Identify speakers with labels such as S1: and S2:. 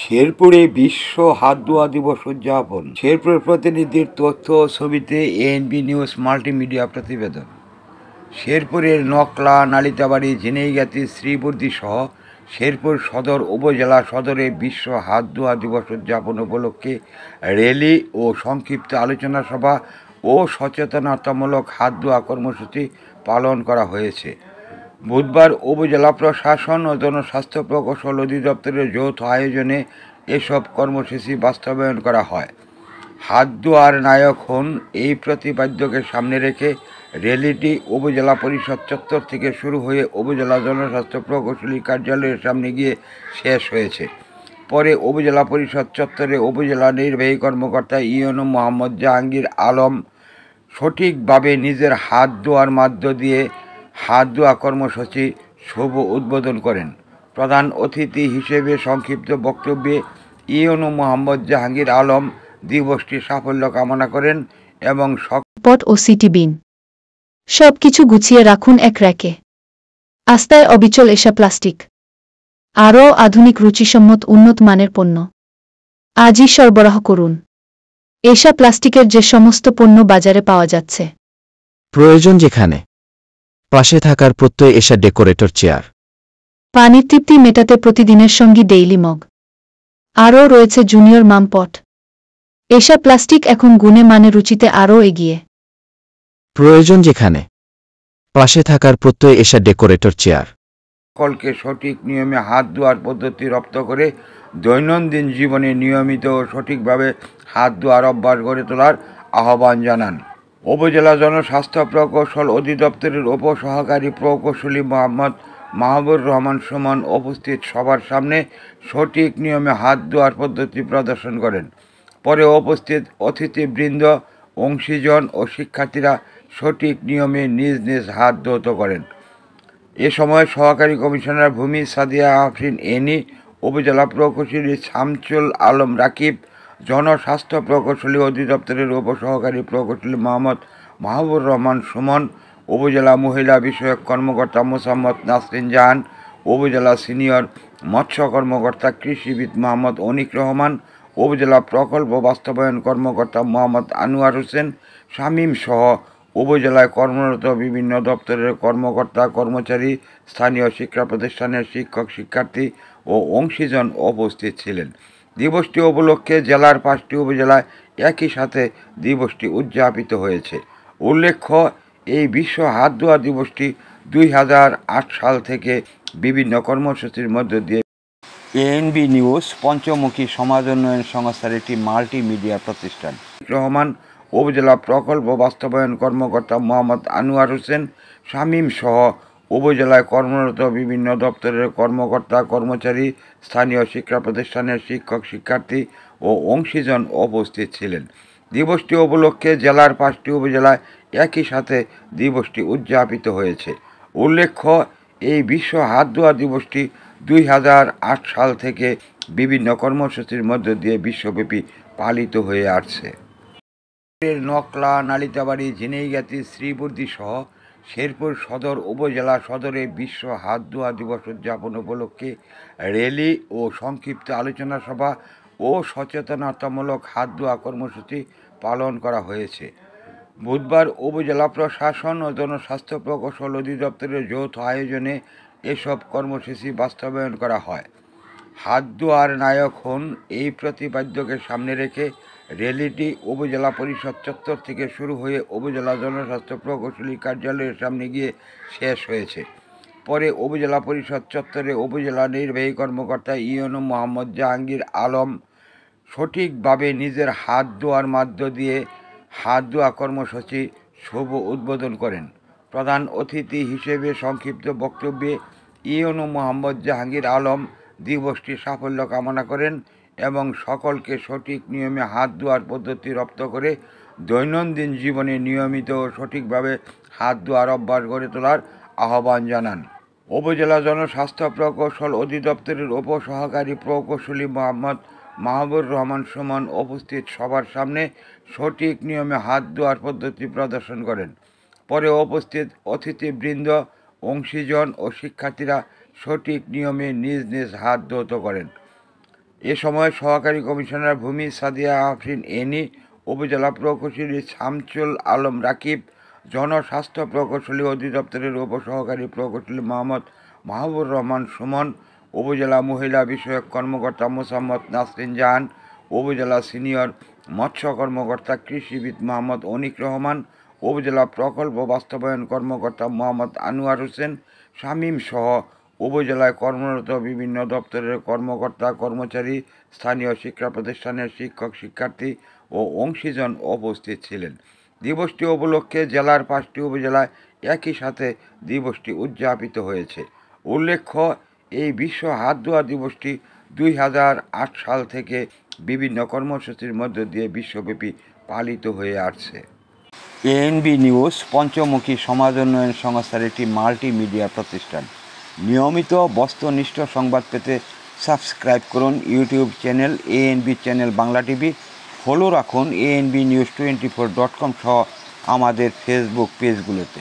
S1: শেরপুরে বিশ্ব হাত ধোয়া দিবস উদযাপন। শেরপুরের প্রতিনিধির তথ্য ও ছবিতে এএনবি নিউজ মাল্টিমিডিয়া প্রতিবেদন। শেরপুরের নকলা, নালিতাবাড়ি, ঝিনাইগাতি, শ্রীবর্দী সহ শেরপুর সদর উপজেলা সদরে বিশ্ব হাত ধোয়া দিবস উদযাপন উপলক্ষে র্যালি ও সংক্ষিপ্ত আলোচনা সভা ও সচেতনতামূলক হাত ধোয়া কর্মসূচি পালন করা হয়েছে। বুধবার উপজেলা প্রশাসন ও জনস্বাস্থ্য প্রকৌশল অধিদপ্তরের যৌথ আয়োজনে এসব কর্মসূচি বাস্তবায়ন করা হয়। হাত ধোয়ার নায়ক হন, এই প্রতিপাদ্যকে সামনে রেখে র্যালিটি উপজেলা পরিষদ চত্বর থেকে শুরু হয়ে উপজেলা জনস্বাস্থ্য প্রকৌশলী কার্যালয়ের সামনে গিয়ে শেষ হয়েছে। পরে উপজেলা পরিষদ চত্বরে উপজেলা নির্বাহী কর্মকর্তা ইউনো মোহাম্মদ জাহাঙ্গীর আলম সঠিকভাবে নিজের হাত ধোয়ার মধ্য দিয়ে হাত ধোয়া কর্মসূচি শুভ উদ্বোধন করেন। প্রধান অতিথি হিসেবে সংক্ষিপ্ত বক্তব্যে ইউনো মোহাম্মদ জাহাঙ্গীর আলম দিবসটির সাফল্য কামনা করেন এবং
S2: পট ও সিটি বিন সবকিছু গুছিয়ে রাখুন এক র্যাকে। আস্তায় অবিচল এসা প্লাস্টিক, আরও আধুনিক রুচিসম্মত উন্নত মানের পণ্য আজই সরবরাহ করুন। এসা প্লাস্টিকের যে সমস্ত পণ্য বাজারে পাওয়া যাচ্ছে,
S3: প্রয়োজন যেখানে, পাশে থাকার প্রত্যয় এসা ডেকোরেটর চেয়ার,
S2: পানির তৃপ্তি মেটাতে প্রতিদিনের সঙ্গী ডেইলি মগ, আরও রয়েছে জুনিয়র মাম পট। এসা প্লাস্টিক এখন গুণে মানে রুচিতে আরও এগিয়ে।
S3: প্রয়োজন যেখানে, পাশে থাকার প্রত্যয় এসা ডেকোরেটর চেয়ার।
S1: সকলকে সঠিক নিয়মে হাত ধোয়ার পদ্ধতি রপ্ত করে দৈনন্দিন জীবনে নিয়মিত ও সঠিকভাবে হাত ধোয়ার অভ্যাস গড়ে তোলার আহ্বান জানান। উপজেলা জনস্বাস্থ্য প্রকৌশল অধিদপ্তরের উপসহকারী প্রকৌশলী মোহাম্মদ মাহবুর রহমান সুমন উপস্থিত সবার সামনে সঠিক নিয়মে হাত ধোয়ার পদ্ধতি প্রদর্শন করেন। পরে উপস্থিত অতিথিবৃন্দ, অংশীজন ও শিক্ষার্থীরা সঠিক নিয়মে নিজ নিজ হাত ধৌত করেন। এ সময় সহকারী কমিশনার ভূমি সাদিয়া আফরিন এনি, উপজেলা প্রকৌশলী শামসুল আলম রাকিব, জনস্বাস্থ্য প্রকৌশলী অধিদপ্তরের উপসহকারী প্রকৌশলী মোহাম্মদ মাহবুর রহমান সুমন, উপজেলা মহিলা বিষয়ক কর্মকর্তা মোসাম্মদ নাসরিন জাহান, উপজেলা সিনিয়র মৎস্য কর্মকর্তা কৃষিবিদ মোহাম্মদ অনিক রহমান, উপজেলা প্রকল্প বাস্তবায়ন কর্মকর্তা মোহাম্মদ আনোয়ার হোসেন শামীম সহ উপজেলায় কর্মরত বিভিন্ন দপ্তরের কর্মকর্তা কর্মচারী, স্থানীয় শিক্ষা প্রতিষ্ঠানের শিক্ষক শিক্ষার্থী ও অংশীজন উপস্থিত ছিলেন। দিবসটি উপলক্ষে জেলার 5টি উপজেলায় একই সাথে দিবসটি উদযাপিত হয়েছে। উল্লেখ্য, এই বিশ্ব হাত ধোয়া দিবসটি 2008 সাল থেকে বিভিন্ন কর্মসূচির মধ্য দিয়ে এএনবি নিউজ পঞ্চমুখী সমাজ উন্নয়ন সংস্থার একটি মাল্টিমিডিয়া প্রতিষ্ঠান। রহমান, উপজেলা প্রকল্প বাস্তবায়ন কর্মকর্তা মোহাম্মদ আনোয়ার হোসেন শামীম সহ উপজেলায় কর্মরত বিভিন্ন দপ্তরের কর্মকর্তা কর্মচারী, স্থানীয় শিক্ষা প্রতিষ্ঠানের শিক্ষক শিক্ষার্থী ও অংশীজন উপস্থিত ছিলেন। দিবসটি উপলক্ষে জেলার 5টি উপজেলায় একই সাথে দিবসটি উদযাপিত হয়েছে। উল্লেখ্য, এই বিশ্ব হাত ধোয়া দিবসটি 2008 সাল থেকে বিভিন্ন কর্মসূচির মধ্য দিয়ে বিশ্বব্যাপী পালিত হয়ে আসছে। নকলা, নালিতাবাড়ি, ঝিনাইগাতি, শ্রীবর্দী সহ শেরপুর সদর উপজেলা সদরে বিশ্ব হাত ধোয়া দিবস উদযাপন উপলক্ষে র্যালি ও সংক্ষিপ্ত আলোচনা সভা ও সচেতনতামূলক হাত ধোয়া কর্মসূচি পালন করা হয়েছে। বুধবার উপজেলা প্রশাসন ও জনস্বাস্থ্য প্রকৌশল অধিদপ্তরের যৌথ আয়োজনে এসব কর্মসূচি বাস্তবায়ন করা হয়। হাত ধোয়ার নায়ক হন, এই প্রতিপাদ্যকে সামনে রেখে র্যালিটি উপজেলা পরিষদ চত্বর থেকে শুরু হয়ে উপজেলা জনস্বাস্থ্য প্রকৌশলী কার্যালয়ের সামনে গিয়ে শেষ হয়েছে। পরে উপজেলা পরিষদ চত্বরে উপজেলা নির্বাহী কর্মকর্তা ইউনো মোহাম্মদ জাহাঙ্গীর আলম সঠিকভাবে নিজের হাত ধোয়ার মধ্য দিয়ে হাত ধোয়া কর্মসূচি শুভ উদ্বোধন করেন। প্রধান অতিথি হিসেবে সংক্ষিপ্ত বক্তব্যে ইউনো মোহাম্মদ জাহাঙ্গীর আলম দিবসটির সাফল্য কামনা করেন এবং সকলকে সঠিক নিয়মে হাত ধোয়ার পদ্ধতি রপ্ত করে দৈনন্দিন জীবনে নিয়মিত ও সঠিকভাবে হাত ধোয়ার অভ্যাস গড়ে তোলার আহ্বান জানান। উপজেলা জনস্বাস্থ্য প্রকৌশল অধিদপ্তরের উপসহকারী প্রকৌশলী মোহাম্মদ মাহবুর রহমান সুমন উপস্থিত সবার সামনে সঠিক নিয়মে হাত ধোয়ার পদ্ধতি প্রদর্শন করেন। পরে উপস্থিত অতিথিবৃন্দ, অংশীজন ও শিক্ষার্থীরা সঠিক নিয়মে নিজ নিজ হাত ধৌত করেন। এ সময় সহকারী কমিশনার ভূমি সাদিয়া আফরিন এনি, উপজেলা প্রকৌশলী শামসুল আলম রাকিব, জনস্বাস্থ্য প্রকৌশলী অধিদপ্তরের উপসহকারী প্রকৌশলী মোহাম্মদ মাহবুবুর রহমান সুমন, উপজেলা মহিলা বিষয়ক কর্মকর্তা মোসাম্মদ নাসরিন জাহান, উপজেলা সিনিয়র মৎস্য কর্মকর্তা কৃষিবিদ মোহাম্মদ অনিক রহমান, উপজেলা প্রকল্প বাস্তবায়ন কর্মকর্তা মোহাম্মদ আনোয়ার হোসেন শামীম সহ উপজেলায় কর্মরত বিভিন্ন দপ্তরের কর্মকর্তা কর্মচারী, স্থানীয় শিক্ষা প্রতিষ্ঠানের শিক্ষক শিক্ষার্থী ও অংশীজন উপস্থিত ছিলেন। দিবসটি উপলক্ষে জেলার 5টি উপজেলায় একই সাথে দিবসটি উদযাপিত হয়েছে। উল্লেখ্য, এই বিশ্ব হাত ধোয়া দিবসটি 2008 সাল থেকে বিভিন্ন কর্মসূচির মধ্য দিয়ে বিশ্বব্যাপী পালিত হয়ে আসছে। এএনবি নিউজ পঞ্চমুখী সমাজ উন্নয়ন সংস্থার একটি মাল্টিমিডিয়া প্রতিষ্ঠান। নিয়মিত বস্তুনিষ্ঠ সংবাদ পেতে সাবস্ক্রাইব করুন YouTube channel ANB channel Bangla TV, follow রাখুন ANBnews24.com সহ আমাদের ফেসবুক পেজগুলোতে।